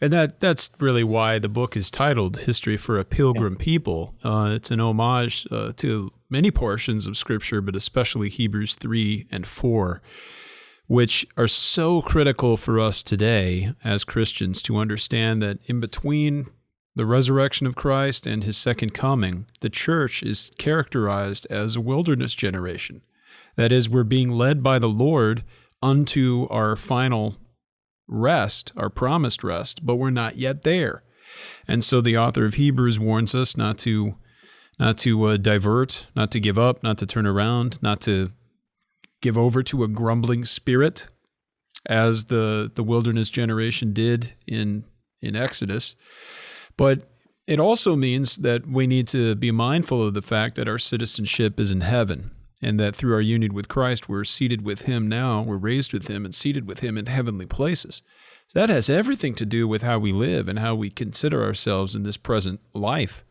And that's really why the book is titled History for a Yeah. Pilgrim People. It's an homage to many portions of Scripture, but especially Hebrews 3 and 4, which are so critical for us today as Christians to understand that in between the resurrection of Christ and his second coming, the church is characterized as a wilderness generation. That is, we're being led by the Lord unto our final rest, our promised rest, but we're not yet there. And so the author of Hebrews warns us not to divert, not to give up, not to turn around, not to give over to a grumbling spirit, as the wilderness generation did in Exodus. But it also means that we need to be mindful of the fact that our citizenship is in heaven, and that through our union with Christ, we're seated with him now, we're raised with him and seated with him in heavenly places. So that has everything to do with how we live and how we consider ourselves in this present life.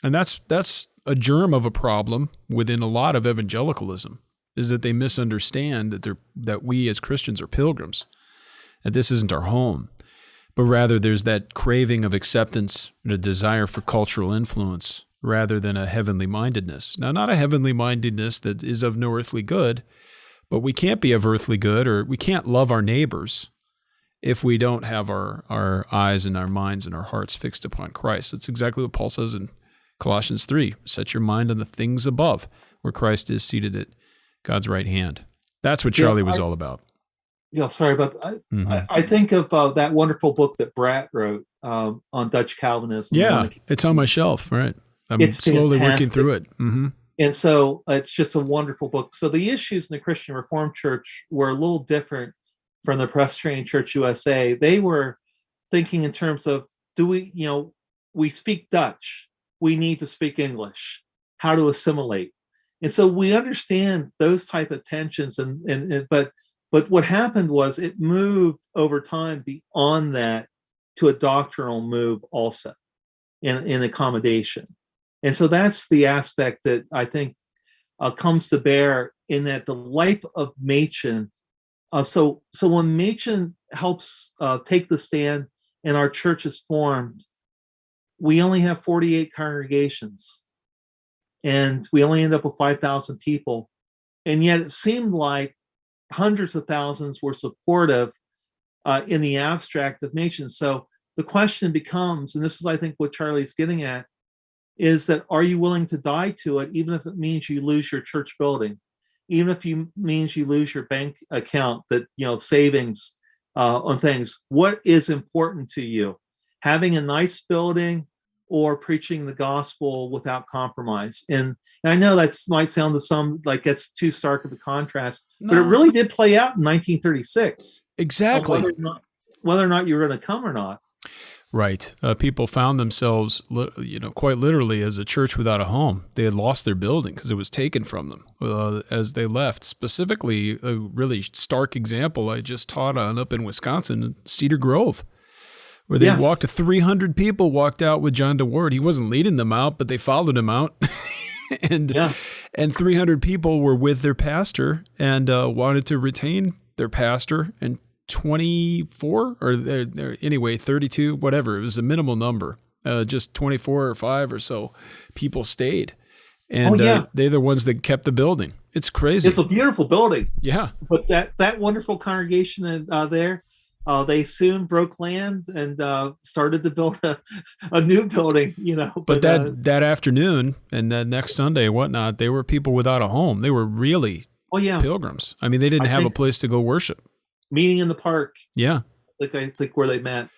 And that's a germ of a problem within a lot of evangelicalism, is that they misunderstand that we as Christians are pilgrims, that this isn't our home, but rather there's that craving of acceptance and a desire for cultural influence, rather than a heavenly mindedness. Now, not a heavenly mindedness that is of no earthly good, but we can't be of earthly good, or we can't love our neighbors if we don't have our eyes and our minds and our hearts fixed upon Christ. That's exactly what Paul says in Colossians 3. Set your mind on the things above, where Christ is seated at God's right hand. That's what Charlie was all about. Yeah, sorry about that. Mm-hmm. I think of that wonderful book that Bratt wrote on Dutch Calvinism. Yeah, it's on my shelf, right? I'm It's slowly fantastic. working through it. Mm-hmm. And so it's just a wonderful book. So the issues in the Christian Reformed Church were a little different from the Presbyterian Church USA. They were thinking in terms of, we speak Dutch, we need to speak English, how to assimilate. And so we understand those type of tensions, but what happened was it moved over time beyond that to a doctrinal move also in accommodation. And so that's the aspect that I think comes to bear in that the life of Machen. So when Machen helps take the stand and our church is formed, we only have 48 congregations, and we only end up with 5,000 people. And yet it seemed like hundreds of thousands were supportive in the abstract of Machen. So the question becomes, and this is, I think, what Charlie's getting at, is that are you willing to die to it, even if it means you lose your church building, even if it means you lose your bank account, that savings on things? What is important to you? Having a nice building or preaching the gospel without compromise? And I know that might sound to some like that's too stark of a contrast, but it really did play out in 1936. Exactly. Whether or not you were going to come or not. Right. People found themselves, quite literally as a church without a home. They had lost their building because it was taken from them as they left. Specifically, a really stark example I just taught on up in Wisconsin, Cedar Grove, where they walked 300 people walked out with John DeWard. He wasn't leading them out, but they followed him out. and 300 people were with their pastor and wanted to retain their pastor, and 24 or anyway 32, whatever, it was a minimal number, just 24 or 5 or so people stayed, and they're the ones that kept the building. It's crazy. It's a beautiful building. Yeah, but that wonderful congregation there, they soon broke land and started to build a new building. But that afternoon and that next Sunday and whatnot, they were people without a home. They were really pilgrims. I mean, they didn't have a place to go worship. Meeting in the park. Yeah. Like I think where they met.